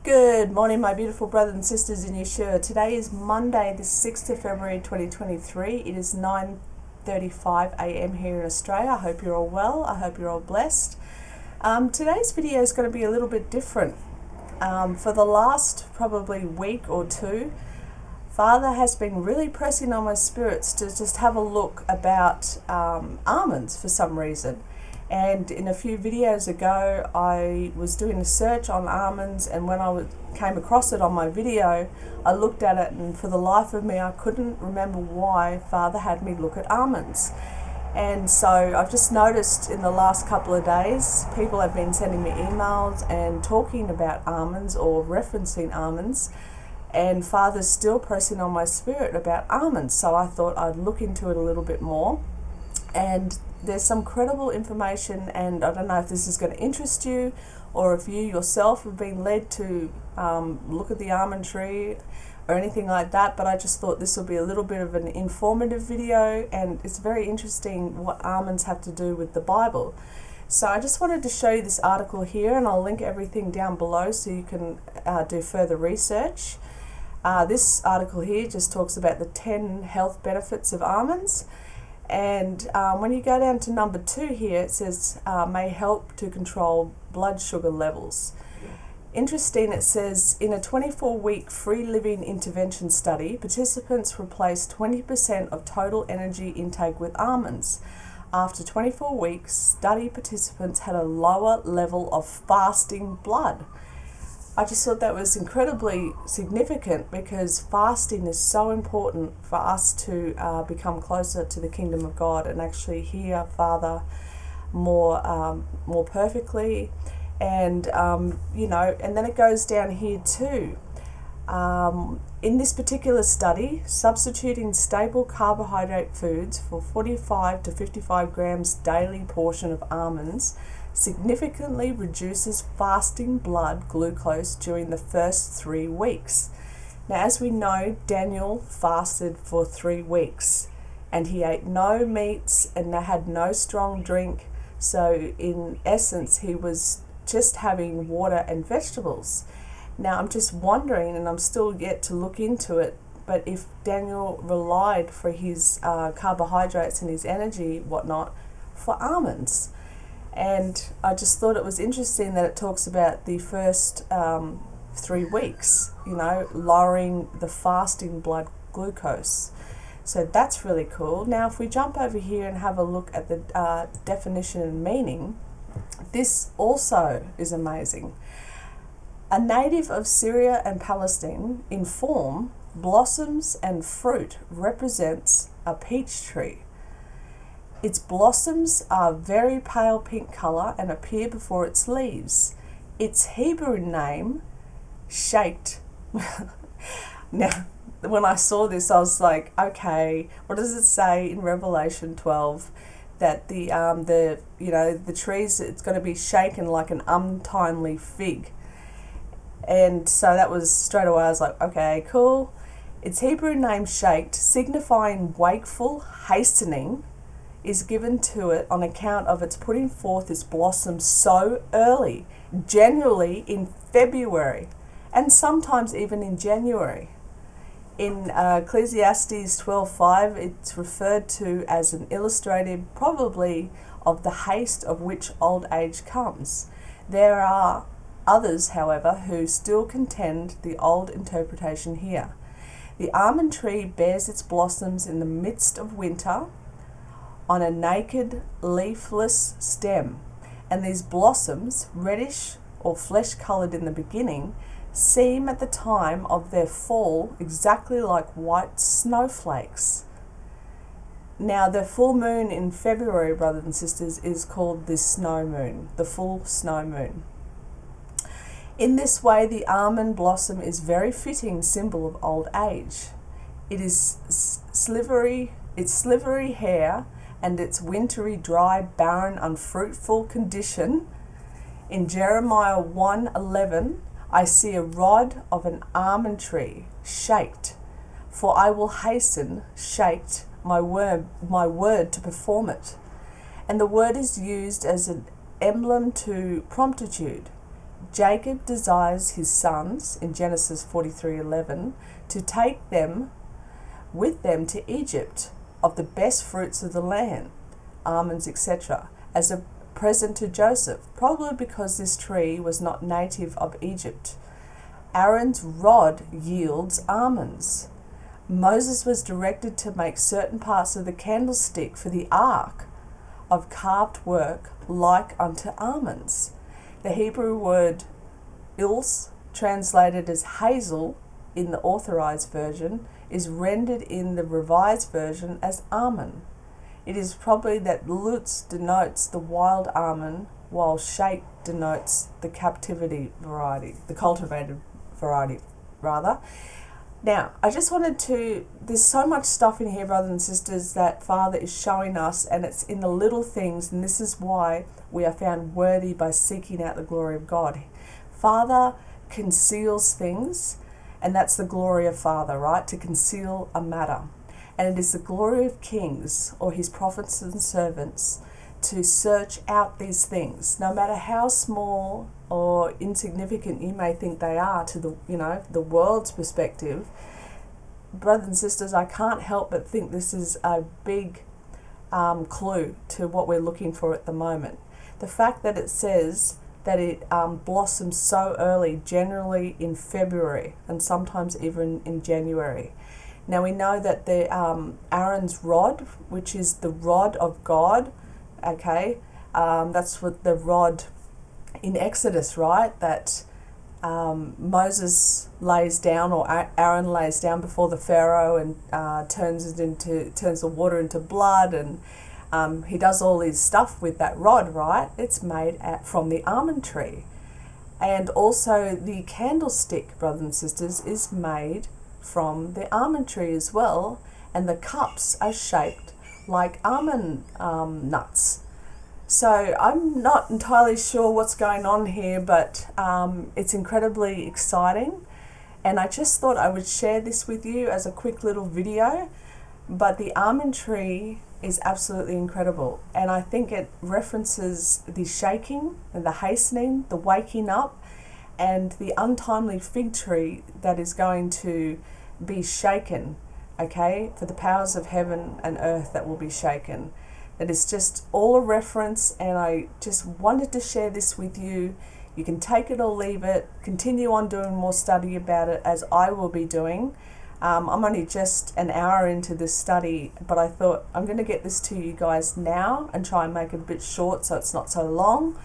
Good morning, my beautiful brothers and sisters in Yeshua. Today is Monday, the 6th of February 2023. It is 9:35 a.m. here in Australia. I hope you're all well. I hope you're all blessed. Today's video is going to be a little bit different. For the last probably week or two, Father has been really pressing on my spirits to just have a look about almonds for some reason. And in a few videos ago, I was doing a search on almonds, and when I came across it on my video, I looked at it, and for the life of me, I couldn't remember why Father had me look at almonds. And so I've just noticed in the last couple of days, people have been sending me emails and talking about almonds or referencing almonds, and Father's still pressing on my spirit about almonds. So I thought I'd look into it a little bit more. And there's some credible information, and I don't know if this is going to interest you or if you yourself have been led to look at the almond tree or anything like that, but I just thought this will be a little bit of an informative video, and it's very interesting what almonds have to do with the Bible. So I just wanted to show you this article here, and I'll link everything down below so you can do further research. This article here just talks about the 10 health benefits of almonds. And when you go down to number 2 here, it says may help to control blood sugar levels. Interesting, it says in a 24-week free living intervention study, participants replaced 20% of total energy intake with almonds. After 24 weeks, study participants had a lower level of fasting blood. I just thought that was incredibly significant, because fasting is so important for us to become closer to the kingdom of God and actually hear Father more perfectly. And, and then it goes down here too. In this particular study, substituting staple carbohydrate foods for 45 to 55 grams daily portion of almonds significantly reduces fasting blood glucose during the first 3 weeks. Now, as we know, Daniel fasted for 3 weeks, and he ate no meats and had no strong drink. So in essence, he was just having water and vegetables. Now, I'm just wondering, and I'm still yet to look into it, but if Daniel relied for his carbohydrates and his energy, whatnot, for almonds. And I just thought it was interesting that it talks about the first 3 weeks, lowering the fasting blood glucose. So that's really cool. Now, if we jump over here and have a look at the definition and meaning, this also is amazing. A native of Syria and Palestine, in form, blossoms and fruit represents a peach tree. Its blossoms are very pale pink colour and appear before its leaves. Its Hebrew name, shaped. Now, when I saw this, I was like, okay, what does it say in Revelation 12 that the trees, it's going to be shaken like an untimely fig? And so that was straight away. I was like, okay, cool. Its Hebrew name, shaped, signifying wakeful, hastening, is given to it on account of its putting forth its blossoms so early, generally in February, and sometimes even in January. In Ecclesiastes 12:5, it's referred to as an illustrative, probably, of the haste of which old age comes. There are others, however, who still contend the old interpretation here. The almond tree bears its blossoms in the midst of winter, on a naked, leafless stem, and these blossoms, reddish or flesh-coloured in the beginning, seem at the time of their fall exactly like white snowflakes. Now, the full moon in February, brothers and sisters, is called the snow moon, the full snow moon. In this way, the almond blossom is very fitting symbol of old age. It is its slivery hair and its wintry, dry, barren, unfruitful condition. In Jeremiah 1:11, I see a rod of an almond tree, shaped, for I will hasten, shaped, my word to perform it. And the word is used as an emblem to promptitude, Jacob desires his sons, in Genesis 43:11, to take them with them to Egypt of the best fruits of the land, almonds, etc., as a present to Joseph, probably because this tree was not native of Egypt. Aaron's rod yields almonds. Moses was directed to make certain parts of the candlestick for the ark of carved work like unto almonds. The Hebrew word ils, translated as hazel in the Authorized Version, is rendered in the Revised Version as almond. It is probably that lutz denotes the wild almond, while sheikh denotes the captivity variety, the cultivated variety, rather. Now, I just wanted to, there's so much stuff in here, brothers and sisters, that Father is showing us, and it's in the little things, and this is why we are found worthy by seeking out the glory of God. Father conceals things, and that's the glory of Father, right? To conceal a matter. And it is the glory of kings, or his prophets and servants, to search out these things, no matter how small or insignificant you may think they are to the world's perspective. Brothers and sisters, I can't help but think this is a big clue to what we're looking for at the moment. The fact that it says that it blossoms so early, generally in February, and sometimes even in January. Now we know that the Aaron's rod, which is the rod of God, okay, that's what the rod in Exodus, right, that Moses lays down, or Aaron lays down before the Pharaoh, and turns the water into blood, and he does all his stuff with that rod, right? It's made from the almond tree. And also the candlestick, brothers and sisters, is made from the almond tree as well, and the cups are shaped like almond nuts. So I'm not entirely sure what's going on here, but it's incredibly exciting, and I just thought I would share this with you as a quick little video. But the almond tree is absolutely incredible, and I think it references the shaking and the hastening, the waking up, and the untimely fig tree that is going to be shaken, okay, for the powers of heaven and earth that will be shaken. It is just all a reference, and I just wanted to share this with you. You can take it or leave it, continue on doing more study about it, as I will be doing. I'm only just an hour into this study, but I thought I'm going to get this to you guys now and try and make it a bit short so it's not so long.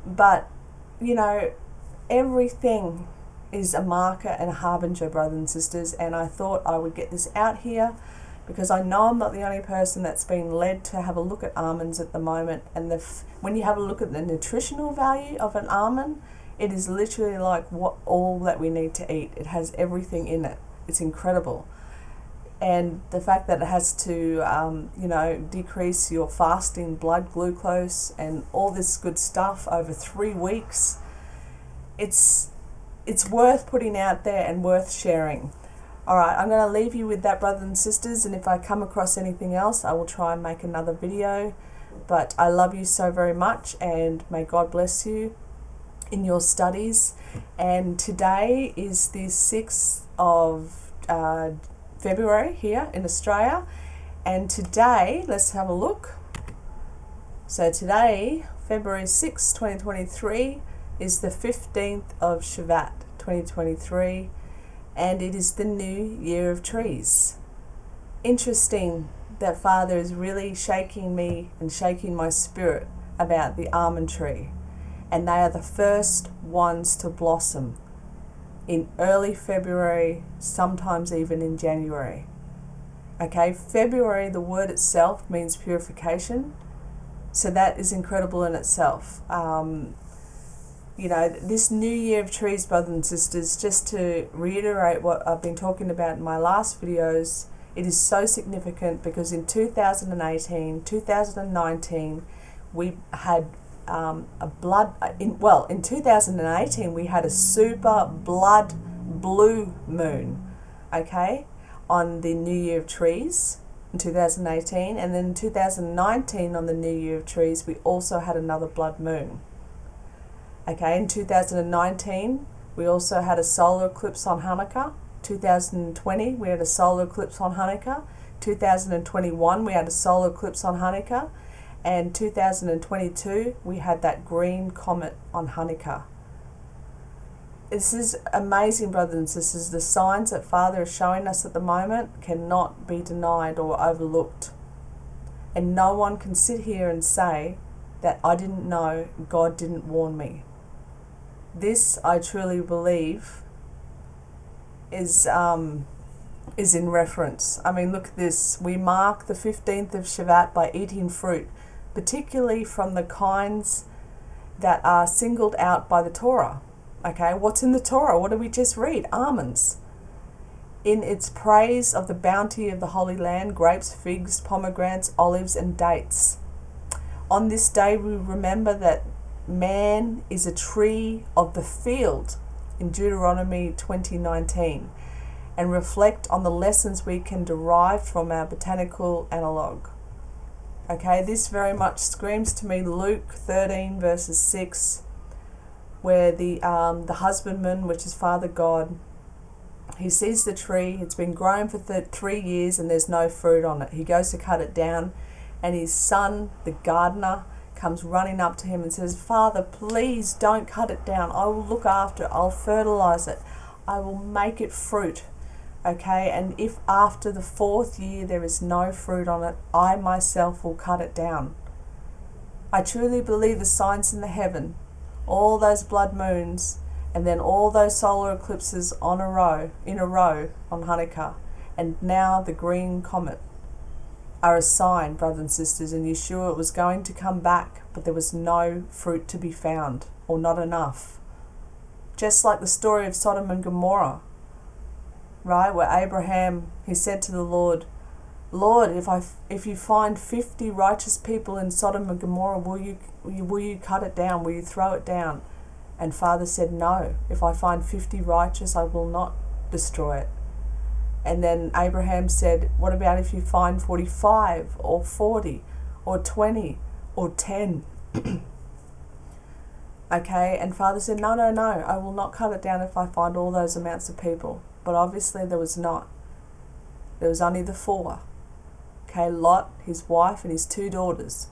But, everything is a marker and a harbinger, brothers and sisters, and I thought I would get this out here because I know I'm not the only person that's been led to have a look at almonds at the moment. And when you have a look at the nutritional value of an almond, it is literally like all that we need to eat. It has everything in it. It's incredible. And the fact that it has to, decrease your fasting blood glucose and all this good stuff over 3 weeks, it's worth putting out there and worth sharing. All right, I'm going to leave you with that, brothers and sisters, and if I come across anything else, I will try and make another video. But I love you so very much, and may God bless you in your studies. And today is the 6th of February here in Australia, and today, let's have a look. So today, February 6, 2023, is the 15th of Shvat, 2023, and it is the new year of trees. Interesting that Father is really shaking me and shaking my spirit about the almond tree, and they are the first ones to blossom in early February, sometimes even in January. Okay, February, the word itself means purification, so that is incredible in itself. This new year of trees, brothers and sisters, just to reiterate what I've been talking about in my last videos, it is so significant because in 2018, 2019, we had in 2018 we had a super blood blue moon, okay, on the New Year of Trees in 2018, and then in 2019 on the New Year of Trees we also had another blood moon. Okay, in 2019, we also had a solar eclipse on Hanukkah. 2020, we had a solar eclipse on Hanukkah. 2021, we had a solar eclipse on Hanukkah. And 2022, we had that green comet on Hanukkah. This is amazing, brothers and sisters. The signs that Father is showing us at the moment cannot be denied or overlooked. And no one can sit here and say that I didn't know, God didn't warn me. This, I truly believe, is in reference. I mean, look at this. We mark the 15th of Shevat by eating fruit, particularly from the kinds that are singled out by the Torah. Okay, what's in the Torah? What did we just read? Almonds. In its praise of the bounty of the Holy Land, grapes, figs, pomegranates, olives, and dates. On this day, we remember that man is a tree of the field in Deuteronomy 20:19, and reflect on the lessons we can derive from our botanical analogue. Okay, this very much screams to me Luke 13 verses 6, where the husbandman, which is Father God, he sees the tree, it's been grown for 3 years and there's no fruit on it. He goes to cut it down, and his son, the gardener, comes running up to him and says, Father, please don't cut it down. I will look after it. I'll fertilize it. I will make it fruit. Okay, and if after the 4th year there is no fruit on it, I myself will cut it down. I truly believe the signs in the heaven, all those blood moons, and then all those solar eclipses in a row on Hanukkah, and now the green comet, are a sign, brothers and sisters, and Yeshua was going to come back, but there was no fruit to be found, or not enough. Just like the story of Sodom and Gomorrah, right, where Abraham, he said to the Lord, Lord, if you find 50 righteous people in Sodom and Gomorrah, will you cut it down? Will you throw it down? And Father said, no, if I find 50 righteous, I will not destroy it. And then Abraham said, what about if you find 45 or 40 or 20 or 10? Okay, and Father said, no, I will not cut it down if I find all those amounts of people. But obviously there was not. There was only the 4. Okay, Lot, his wife, and his 2 daughters.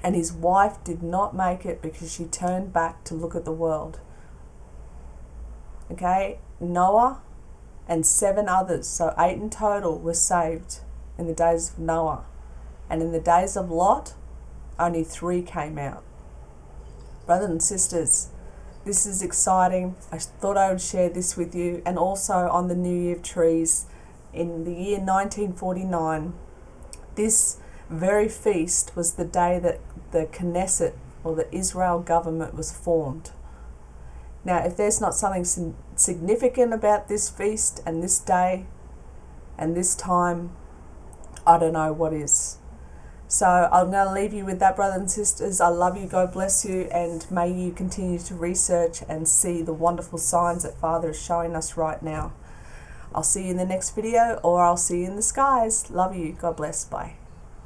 And his wife did not make it because she turned back to look at the world. Okay, Noah and 7 others, so 8 in total, were saved in the days of Noah. And in the days of Lot, only 3 came out. Brothers and sisters, this is exciting. I thought I would share this with you. And also on the New Year of Trees, in the year 1949, this very feast was the day that the Knesset, or the Israel government, was formed. Now, if there's not something significant about this feast and this day and this time, I don't know what is. So I'm going to leave you with that, brothers and sisters. I love you. God bless you. And may you continue to research and see the wonderful signs that Father is showing us right now. I'll see you in the next video, or I'll see you in the skies. Love you. God bless. Bye.